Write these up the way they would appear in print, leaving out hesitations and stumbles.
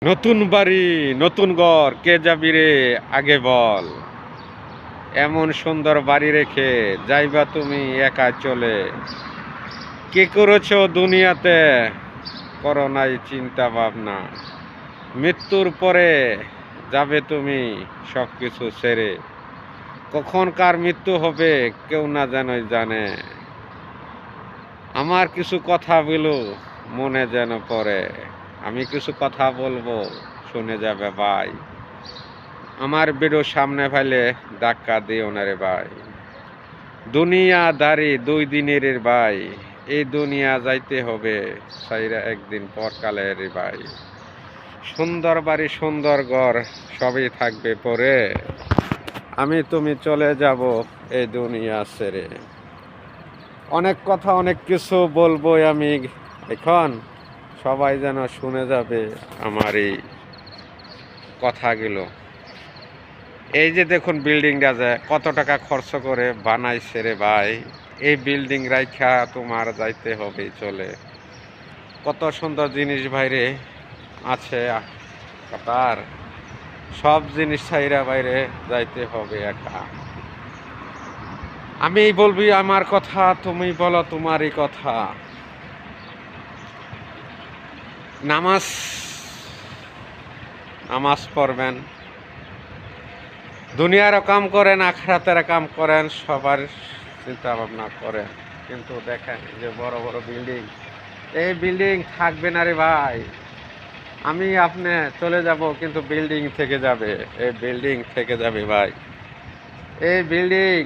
নতুন বাড়ি নতুন ঘর কে যাবি রে আগে বল। এমন সুন্দর বাড়ি রেখে যাইবা তুমি একা চলে। কি করেছো দুনিয়াতে, করো নাই চিন্তা ভাবনা। মৃত্যুর পরে যাবে তুমি সব কিছু ছেড়ে। কখন কার মৃত্যু হবে কেউ না জানোই জানে। আমার কিছু কথা বলো মনে যেন পড়ে। আমি কিছু কথা বলবো শুনে যাবে ভাই। আমার বেরো সামনে ফেলে ধাক্কা দিও না রে ভাই। দুনিয়া দাঁড়ি 2 দিনের রে ভাই। এই দুনিয়া যাইতে হবে সাইরা একদিন পরকালে রে ভাই। সুন্দর বাড়ি সুন্দর ঘর সবই থাকবে পরে। আমি তুমি চলে যাব এই দুনিয়া ছেড়ে। অনেক কথা অনেক কিছু বলবো আমি এখন। সবাই যেন শুনে যাবে আমার এই কথাগুলো। এই যে দেখুন বিল্ডিংটা যে কত টাকা খরচ করে বানাইছে রে ভাই। এই বিল্ডিং রাইখা তোমার যাইতে হবে চলে। কত সুন্দর জিনিস বাইরে আছে তার, সব জিনিস ছাইরা বাইরে যাইতে হবে একা। আমি বলবি আমার কথা, তুমি বলো তোমারই কথা। নামাজ নামাজ পড়বেন, দুনিয়ারও কাম করেন আখিরাতের কাম করেন, সবার চিন্তা ভাবনা করেন। কিন্তু দেখেন যে বড় বড় বিল্ডিং, এই বিল্ডিং থাকবে না রে ভাই। আমি আপনি চলে যাব কিন্তু বিল্ডিং থেকে যাবে। এই বিল্ডিং থেকে যাবে ভাই, এই বিল্ডিং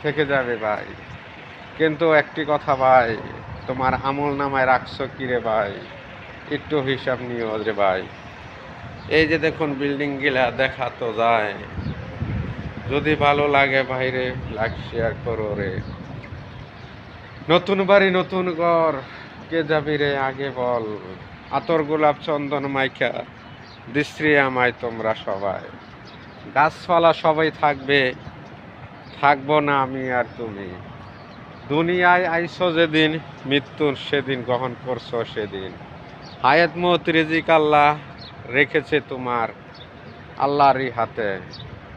থেকে যাবে ভাই। কিন্তু একটি কথা ভাই, তোমার আমল নামায় রাখছো কি রে ভাই, একটু হিসাব নিও রে ভাই। এই যে দেখুন বিল্ডিং গুলা দেখা তো যায়। যদি ভালো লাগে ভাইরে লাইক শেয়ার করো রে। নতুন বাড়ি নতুন ঘর কে যাবি রে আগে বল। আতর গোলাপ চন্দন মাইখা দিশ্রী আমায় তোমরা সবাই। গাছপালা সবাই থাকবে, থাকবো না আমি আর তুমি। দুনিয়ায় আইসো যেদিন, মৃত্যুর সেদিন গ্রহণ করছো সেদিন। হায়াত মত রিজিক আল্লাহ রেখেছে তোমার আল্লাহরই হাতে।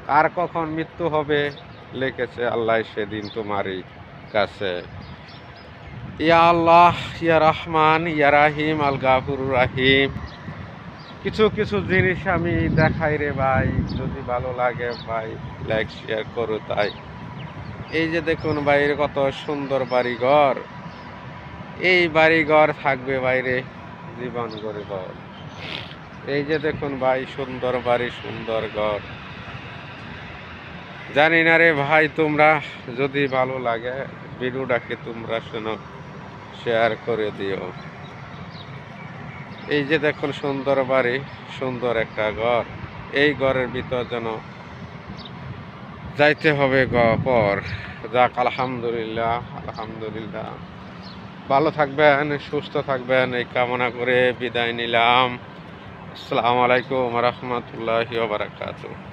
কার কখন মৃত্যু হবে লিখেছে আল্লাহ সেদিন তোমারই কাছে। ইয়া আল্লাহ ইয়া রহমান ইয়া রাহিম আল গাফুর রাহিম। কিছু কিছু জিনিস আমি দেখাই রে ভাই, যদি ভালো লাগে ভাই লাইক শেয়ার করো তাই। এই যে দেখুন বাইরে কত সুন্দর বাড়িঘর। এই বাড়িঘর থাকবে বাইরে জীবন গরিব। এই যে দেখুন ভাই সুন্দর বাড়ি সুন্দর ঘর। জানি না রে ভাই, তোমরা যদি ভালো লাগে ভিডিওটাকে তোমরা শোনো, শেয়ার করে দিও। এই যে দেখুন সুন্দর বাড়ি সুন্দর একটা ঘর। এই ঘরের ভিতর যেন যাইতে হবে পর। যাক আলহামদুলিল্লাহ আলহামদুলিল্লাহ। ভালো থাকবেন সুস্থ থাকবেন এই কামনা করে বিদায় নিলাম। আসসালামু আলাইকুম রহমতুল্লাহি ওয়া বারাকাতুহু।